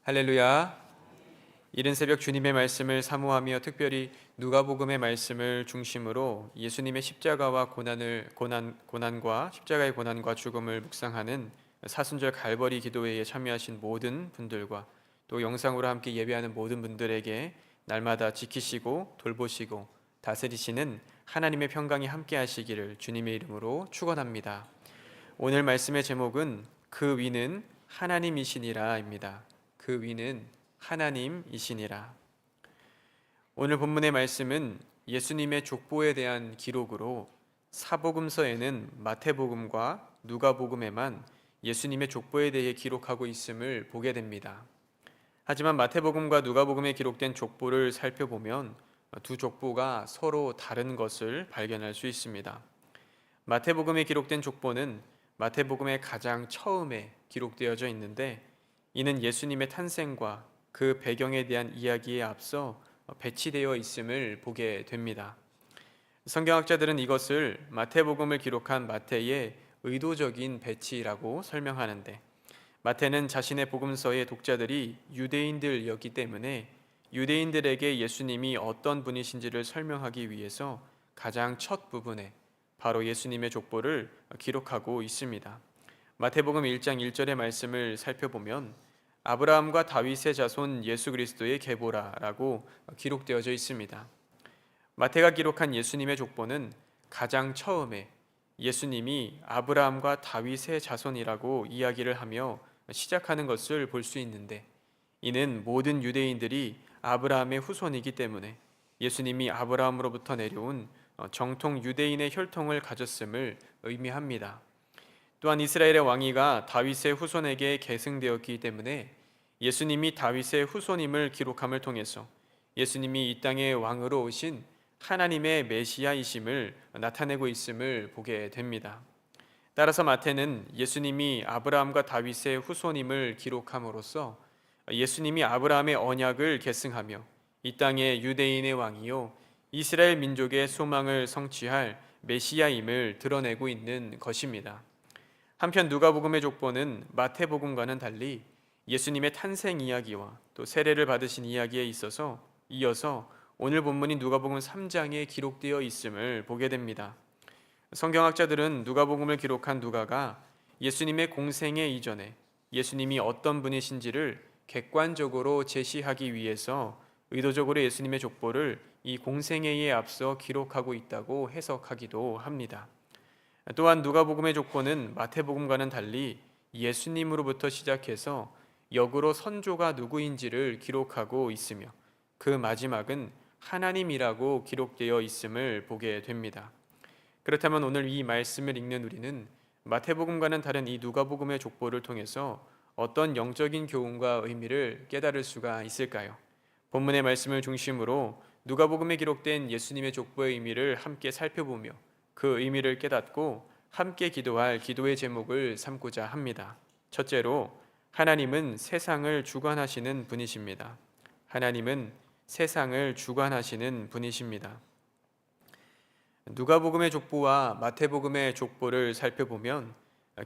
할렐루야. 이른 새벽 주님의 말씀을 사모하며 특별히 누가복음의 말씀을 중심으로 예수님의 십자가와 고난과 십자가의 고난과 죽음을 묵상하는 사순절 갈보리 기도회에 참여하신 모든 분들과 또 영상으로 함께 예배하는 모든 분들에게 날마다 지키시고 돌보시고 다스리시는 하나님의 평강이 함께 하시기를 주님의 이름으로 축원합니다. 오늘 말씀의 제목은 그 위는 하나님이시니라입니다. 그 위는 하나님이시니라. 오늘 본문의 말씀은 예수님의 족보에 대한 기록으로 사복음서에는 마태복음과 누가복음에만 예수님의 족보에 대해 기록하고 있음을 보게 됩니다. 하지만 마태복음과 누가복음에 기록된 족보를 살펴보면 두 족보가 서로 다른 것을 발견할 수 있습니다. 마태복음에 기록된 족보는 마태복음의 가장 처음에 기록되어져 있는데, 이는 예수님의 탄생과 그 배경에 대한 이야기에 앞서 배치되어 있음을 보게 됩니다. 성경학자들은 이것을 마태복음을 기록한 마태의 의도적인 배치라고 설명하는데, 마태는 자신의 복음서의 독자들이 유대인들이었기 때문에 유대인들에게 예수님이 어떤 분이신지를 설명하기 위해서 가장 첫 부분에 바로 예수님의 족보를 기록하고 있습니다. 마태복음 1장 1절의 말씀을 살펴보면 아브라함과 다윗의 자손 예수 그리스도의 계보라라고 기록되어져 있습니다. 마태가 기록한 예수님의 족보는 가장 처음에 예수님이 아브라함과 다윗의 자손이라고 이야기를 하며 시작하는 것을 볼 수 있는데, 이는 모든 유대인들이 아브라함의 후손이기 때문에 예수님이 아브라함으로부터 내려온 정통 유대인의 혈통을 가졌음을 의미합니다. 또한 이스라엘의 왕위가 다윗의 후손에게 계승되었기 때문에 예수님이 다윗의 후손임을 기록함을 통해서 예수님이 이 땅의 왕으로 오신 하나님의 메시아이심을 나타내고 있음을 보게 됩니다. 따라서 마태는 예수님이 아브라함과 다윗의 후손임을 기록함으로써 예수님이 아브라함의 언약을 계승하며 이 땅의 유대인의 왕이요 이스라엘 민족의 소망을 성취할 메시아임을 드러내고 있는 것입니다. 한편 누가복음의 족보는 마태복음과는 달리 예수님의 탄생 이야기와 또 세례를 받으신 이야기에 있어서 이어서 오늘 본문인 누가복음 3장에 기록되어 있음을 보게 됩니다. 성경학자들은 누가복음을 기록한 누가가 예수님의 공생애 이전에 예수님이 어떤 분이신지를 객관적으로 제시하기 위해서 의도적으로 예수님의 족보를 이 공생애에 앞서 기록하고 있다고 해석하기도 합니다. 또한 누가복음의 족보는 마태복음과는 달리 예수님으로부터 시작해서 역으로 선조가 누구인지를 기록하고 있으며 그 마지막은 하나님이라고 기록되어 있음을 보게 됩니다. 그렇다면 오늘 이 말씀을 읽는 우리는 마태복음과는 다른 이 누가복음의 족보를 통해서 어떤 영적인 교훈과 의미를 깨달을 수가 있을까요? 본문의 말씀을 중심으로 누가복음에 기록된 예수님의 족보의 의미를 함께 살펴보며 그 의미를 깨닫고 함께 기도할 기도의 제목을 삼고자 합니다. 첫째로, 하나님은 세상을 주관하시는 분이십니다. 하나님은 세상을 주관하시는 분이십니다. 누가복음의 족보와 마태복음의 족보를 살펴보면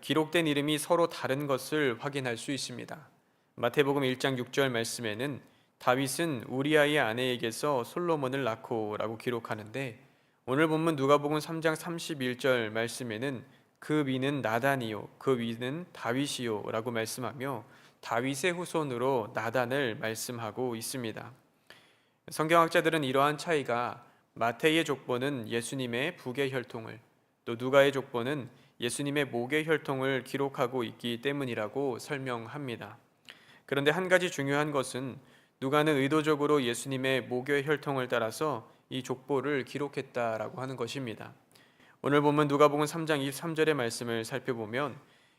기록된 이름이 서로 다른 것을 확인할 수 있습니다. 마태복음 1장 6절 말씀에는 다윗은 우리아의 아내에게서 솔로몬을 낳고라고 기록하는데, 오늘 본문 누가복음 3장 31절 말씀에는 그 위는 나단이요 그 위는 다윗이요 라고 말씀하며 다윗의 후손으로 나단을 말씀하고 있습니다. 성경학자들은 이러한 차이가 마태의 족보는 예수님의 북의 혈통을, 또 누가의 족보는 예수님의 목의 혈통을 기록하고 있기 때문이라고 설명합니다. 그런데 한 가지 중요한 것은 누가는 의도적으로 예수님의 목의 혈통을 따라서 이 족보를 기록했다라고 하는 것입니다. 오늘 보면 누가복음 3장 23절의 말씀을 살펴보면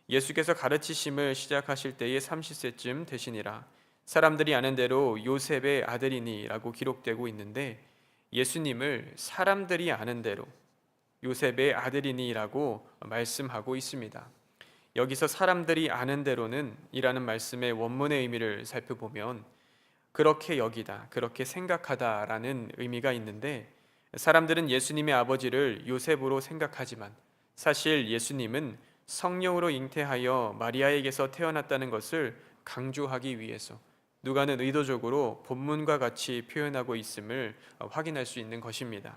예수께서 가르치심을 시작하실 때에 30세쯤 되시니라. 사람들이 아는 대로 요셉의 아들이니라고 기록되고 있는데, 예수님을 사람들이 아는 대로 요셉의 아들이니라고 말씀하고 있습니다. 여기서 사람들이 아는 대로는 이라는 말씀의 원문의 의미를 살펴보면 그렇게 여기다, 그렇게 생각하다라는 의미가 있는데, 사람들은 예수님의 아버지를 요셉으로 생각하지만 사실 예수님은 성령으로 잉태하여 마리아에게서 태어났다는 것을 강조하기 위해서 누가는 의도적으로 본문과 같이 표현하고 있음을 확인할 수 있는 것입니다.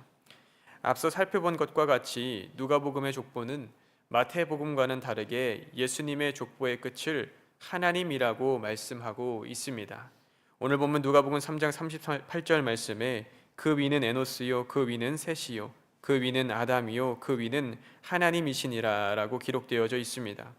앞서 살펴본 것과 같이 누가복음의 족보는 마태복음과는 다르게 예수님의 족보의 끝을 하나님이라고 말씀하고 있습니다. 오늘 본문 누가복음 3장 38절 말씀에 그 위는 에노스요 그 위는 셋이요 그 위는 아담이요 그 위는 하나님이시니라 라고 기록되어져 있습니다.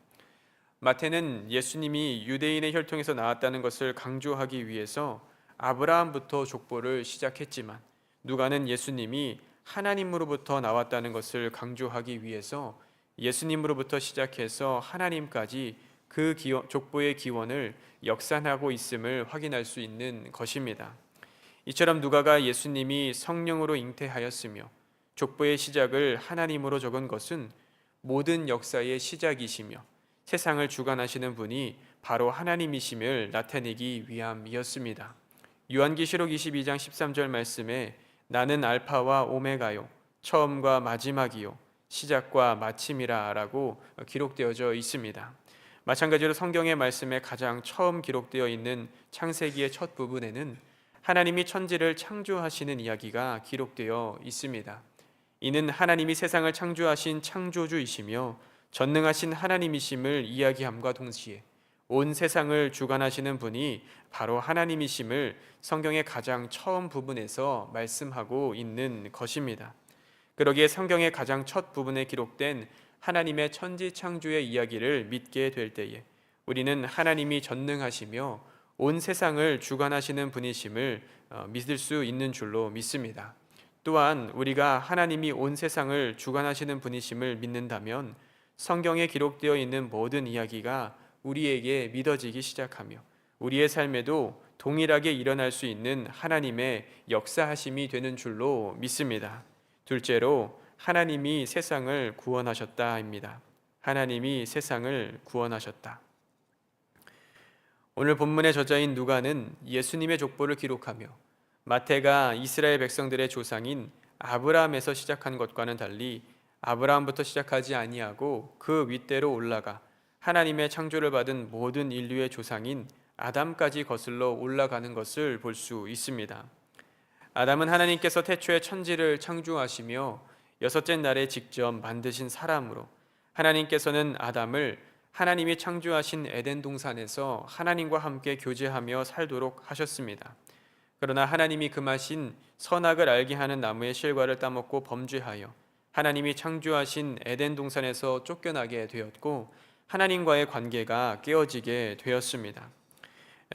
마태는 예수님이 유대인의 혈통에서 나왔다는 것을 강조하기 위해서 아브라함부터 족보를 시작했지만, 누가는 예수님이 하나님으로부터 나왔다는 것을 강조하기 위해서 예수님으로부터 시작해서 하나님까지 그 족보의 기원을 역산하고 있음을 확인할 수 있는 것입니다. 이처럼 누가가 예수님이 성령으로 잉태하였으며 족보의 시작을 하나님으로 적은 것은 모든 역사의 시작이시며 세상을 주관하시는 분이 바로 하나님이심을 나타내기 위함이었습니다. 요한계시록 22장 13절 말씀에 나는 알파와 오메가요 처음과 마지막이요 시작과 마침이라 라고 기록되어져 있습니다. 마찬가지로 성경의 말씀에 가장 처음 기록되어 있는 창세기의 첫 부분에는 하나님이 천지를 창조하시는 이야기가 기록되어 있습니다. 이는 하나님이 세상을 창조하신 창조주이시며 전능하신 하나님이심을 이야기함과 동시에 온 세상을 주관하시는 분이 바로 하나님이심을 성경의 가장 처음 부분에서 말씀하고 있는 것입니다. 그러기에 성경의 가장 첫 부분에 기록된 하나님의 천지 창조의 이야기를 믿게 될 때에 우리는 하나님이 전능하시며 온 세상을 주관하시는 분이심을 믿을 수 있는 줄로 믿습니다. 또한 우리가 하나님이 온 세상을 주관하시는 분이심을 믿는다면 성경에 기록되어 있는 모든 이야기가 우리에게 믿어지기 시작하며 우리의 삶에도 동일하게 일어날 수 있는 하나님의 역사하심이 되는 줄로 믿습니다. 둘째로 하나님이 세상을 구원하셨다입니다. 하나님이 세상을 구원하셨다. 오늘 본문의 저자인 누가는 예수님의 족보를 기록하며 마태가 이스라엘 백성들의 조상인 아브라함에서 시작한 것과는 달리 아브라함부터 시작하지 아니하고 그 윗대로 올라가 하나님의 창조를 받은 모든 인류의 조상인 아담까지 거슬러 올라가는 것을 볼 수 있습니다. 아담은 하나님께서 태초에 천지를 창조하시며 여섯째 날에 직접 만드신 사람으로 하나님께서는 아담을 하나님이 창조하신 에덴 동산에서 하나님과 함께 교제하며 살도록 하셨습니다. 그러나 하나님이 금하신 선악을 알게 하는 나무의 실과를 따먹고 범죄하여 하나님이 창조하신 에덴 동산에서 쫓겨나게 되었고 하나님과의 관계가 깨어지게 되었습니다.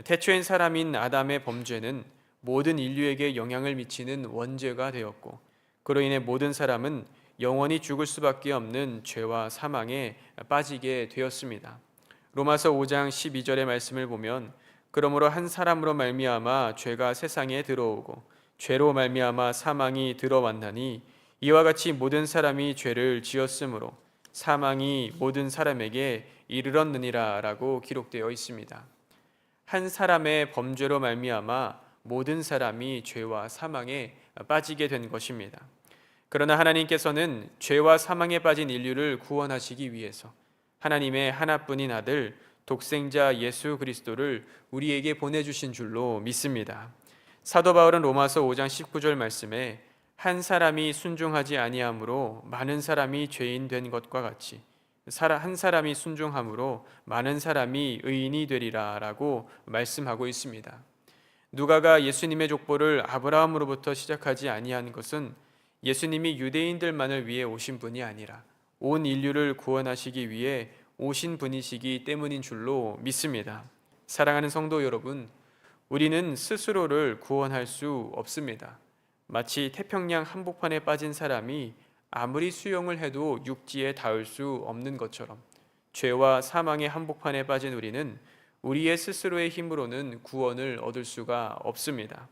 태초인 사람인 아담의 범죄는 모든 인류에게 영향을 미치는 원죄가 되었고 그로 인해 모든 사람은 영원히 죽을 수밖에 없는 죄와 사망에 빠지게 되었습니다. 로마서 5장 12절의 말씀을 보면 그러므로 한 사람으로 말미암아 죄가 세상에 들어오고 죄로 말미암아 사망이 들어왔나니 이와 같이 모든 사람이 죄를 지었으므로 사망이 모든 사람에게 이르렀느니라 라고 기록되어 있습니다. 한 사람의 범죄로 말미암아 모든 사람이 죄와 사망에 빠지게 된 것입니다. 그러나 하나님께서는 죄와 사망에 빠진 인류를 구원하시기 위해서 하나님의 하나뿐인 아들 독생자 예수 그리스도를 우리에게 보내주신 줄로 믿습니다. 사도 바울은 로마서 5장 19절 말씀에 한 사람이 순종하지 아니함으로 많은 사람이 죄인 된 것과 같이 한 사람이 순종함으로 많은 사람이 의인이 되리라 라고 말씀하고 있습니다. 누가가 예수님의 족보를 아브라함으로부터 시작하지 아니한 것은 예수님이 유대인들만을 위해 오신 분이 아니라 온 인류를 구원하시기 위해 오신 분이시기 때문인 줄로 믿습니다. 사랑하는 성도 여러분, 우리는 스스로를 구원할 수 없습니다. 마치 태평양 한복판에 빠진 사람이 아무리 수영을 해도 육지에 닿을 수 없는 것처럼 죄와 사망의 한복판에 빠진 우리는 우리의 스스로의 힘으로는 구원을 얻을 수가 없습니다.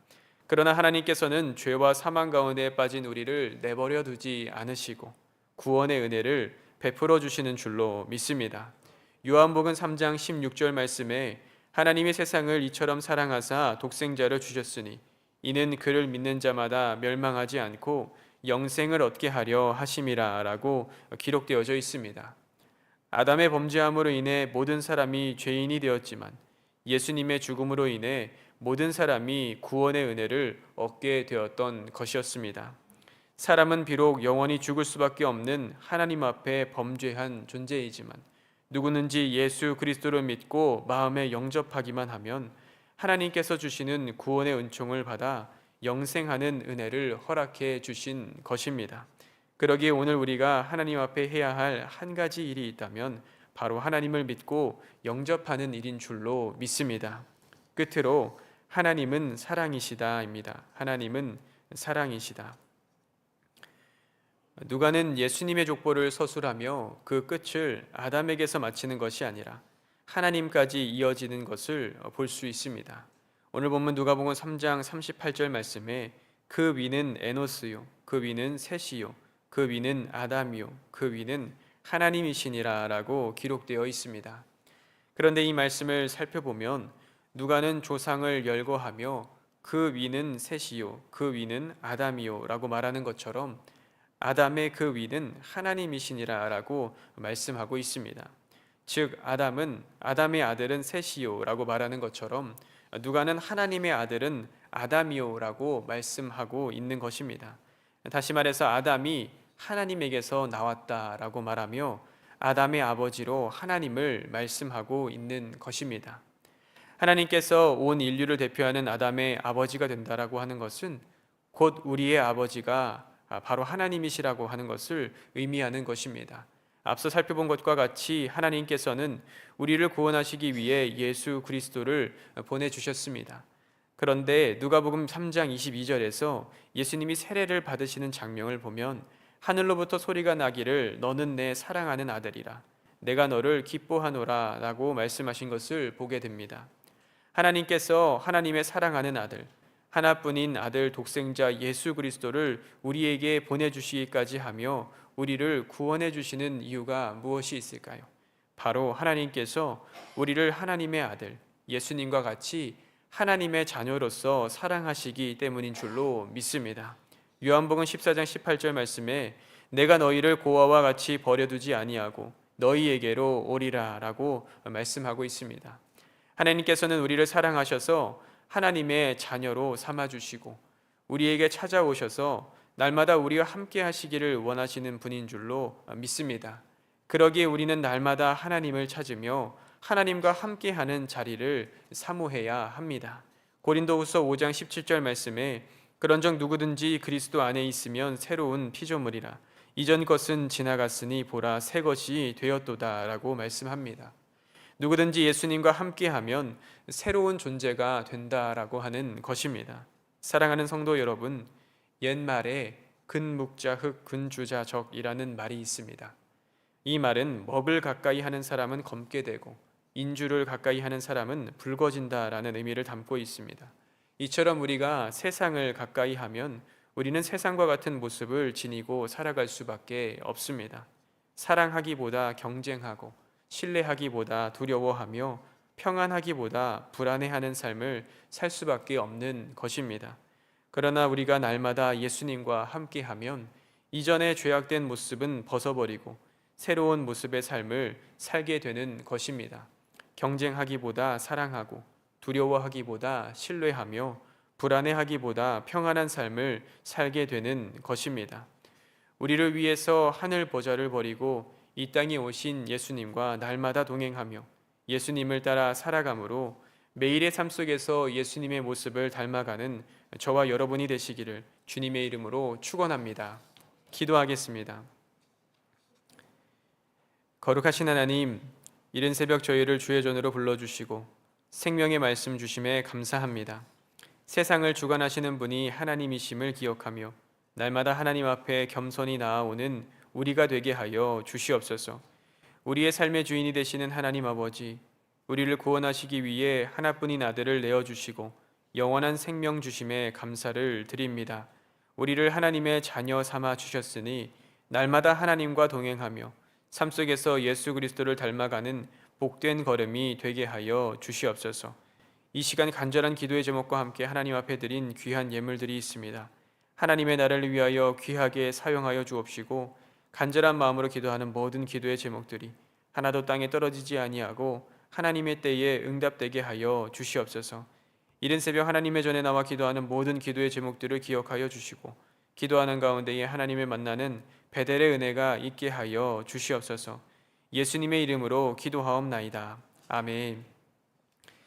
그러나 하나님께서는 죄와 사망 가운데 빠진 우리를 내버려 두지 않으시고 구원의 은혜를 베풀어 주시는 줄로 믿습니다. 요한복음 3장 16절 말씀에 하나님이 세상을 이처럼 사랑하사 독생자를 주셨으니 이는 그를 믿는 자마다 멸망하지 않고 영생을 얻게 하려 하심이라 라고 기록되어져 있습니다. 아담의 범죄함으로 인해 모든 사람이 죄인이 되었지만 예수님의 죽음으로 인해 모든 사람이 구원의 은혜를 얻게 되었던 것이었습니다. 사람은 비록 영원히 죽을 수밖에 없는 하나님 앞에 범죄한 존재이지만 누구든지 예수 그리스도를 믿고 마음에 영접하기만 하면 하나님께서 주시는 구원의 은총을 받아 영생하는 은혜를 허락해 주신 것입니다. 그러기에 오늘 우리가 하나님 앞에 해야 할 한 가지 일이 있다면 바로 하나님을 믿고 영접하는 일인 줄로 믿습니다. 끝으로 하나님은 사랑이시다입니다. 하나님은 사랑이시다. 누가는 예수님의 족보를 서술하며 그 끝을 아담에게서 마치는 것이 아니라 하나님까지 이어지는 것을 볼 수 있습니다. 오늘 본문 누가복음 3장 38절 말씀에 그 위는 에노스요, 그 위는 셋이요, 그 위는 아담이요, 그 위는 하나님이시니라 라고 기록되어 있습니다. 그런데 이 말씀을 살펴보면 누가는 조상을 열거하며 그 위는 셋이요, 그 위는 아담이요 라고 말하는 것처럼 아담의 그 위는 하나님이시니라 라고 말씀하고 있습니다. 즉 아담은 아담의 아들은 셋이요 라고 말하는 것처럼 누가는 하나님의 아들은 아담이요 라고 말씀하고 있는 것입니다. 다시 말해서 아담이 하나님에게서 나왔다라고 말하며 아담의 아버지로 하나님을 말씀하고 있는 것입니다. 하나님께서 온 인류를 대표하는 아담의 아버지가 된다라고 하는 것은 곧 우리의 아버지가 바로 하나님이시라고 하는 것을 의미하는 것입니다. 앞서 살펴본 것과 같이 하나님께서는 우리를 구원하시기 위해 예수 그리스도를 보내주셨습니다. 그런데 누가복음 3장 22절에서 예수님이 세례를 받으시는 장면을 보면 하늘로부터 소리가 나기를 너는 내 사랑하는 아들이라 내가 너를 기뻐하노라 라고 말씀하신 것을 보게 됩니다. 하나님께서 하나님의 사랑하는 아들, 하나뿐인 아들 독생자 예수 그리스도를 우리에게 보내주시기까지 하며 우리를 구원해 주시는 이유가 무엇이 있을까요? 바로 하나님께서 우리를 하나님의 아들 예수님과 같이 하나님의 자녀로서 사랑하시기 때문인 줄로 믿습니다. 요한복음 14장 18절 말씀에 내가 너희를 고아와 같이 버려두지 아니하고 너희에게로 오리라 라고 말씀하고 있습니다. 하나님께서는 우리를 사랑하셔서 하나님의 자녀로 삼아주시고 우리에게 찾아오셔서 날마다 우리와 함께 하시기를 원하시는 분인 줄로 믿습니다. 그러기에 우리는 날마다 하나님을 찾으며 하나님과 함께하는 자리를 사모해야 합니다. 고린도후서 5장 17절 말씀에 그런즉 누구든지 그리스도 안에 있으면 새로운 피조물이라 이전 것은 지나갔으니 보라 새 것이 되었도다 라고 말씀합니다. 누구든지 예수님과 함께하면 새로운 존재가 된다라고 하는 것입니다. 사랑하는 성도 여러분, 옛말에 근묵자흑 근주자적이라는 말이 있습니다. 이 말은 먹을 가까이 하는 사람은 검게 되고 인주를 가까이 하는 사람은 붉어진다라는 의미를 담고 있습니다. 이처럼 우리가 세상을 가까이 하면 우리는 세상과 같은 모습을 지니고 살아갈 수밖에 없습니다. 사랑하기보다 경쟁하고 신뢰하기보다 두려워하며 평안하기보다 불안해하는 삶을 살 수밖에 없는 것입니다. 그러나 우리가 날마다 예수님과 함께하면 이전의 죄악된 모습은 벗어버리고 새로운 모습의 삶을 살게 되는 것입니다. 경쟁하기보다 사랑하고 두려워하기보다 신뢰하며 불안해하기보다 평안한 삶을 살게 되는 것입니다. 우리를 위해서 하늘 보좌를 버리고 이 땅에 오신 예수님과 날마다 동행하며 예수님을 따라 살아감으로 매일의 삶 속에서 예수님의 모습을 닮아가는 저와 여러분이 되시기를 주님의 이름으로 축원합니다. 기도하겠습니다. 거룩하신 하나님, 이른 새벽 저희를 주의 전으로 불러주시고 생명의 말씀 주심에 감사합니다. 세상을 주관하시는 분이 하나님이심을 기억하며 날마다 하나님 앞에 겸손히 나아오는 우리가 되게 하여 주시옵소서. 우리의 삶의 주인이 되시는 하나님 아버지, 우리를 구원하시기 위해 하나뿐인 아들을 내어주시고 영원한 생명 주심에 감사를 드립니다. 우리를 하나님의 자녀 삼아 주셨으니 날마다 하나님과 동행하며 삶 속에서 예수 그리스도를 닮아가는 복된 걸음이 되게 하여 주시옵소서. 이 시간 간절한 기도의 제목과 함께 하나님 앞에 드린 귀한 예물들이 있습니다. 하나님의 나라를 위하여 귀하게 사용하여 주옵시고 간절한 마음으로 기도하는 모든 기도의 제목들이 하나도 땅에 떨어지지 아니하고 하나님의 때에 응답되게 하여 주시옵소서. 이른 새벽 하나님의 전에 나와 기도하는 모든 기도의 제목들을 기억하여 주시고 기도하는 가운데에 하나님을 만나는 베델의 은혜가 있게 하여 주시옵소서. 예수님의 이름으로 기도하옵나이다. 아멘.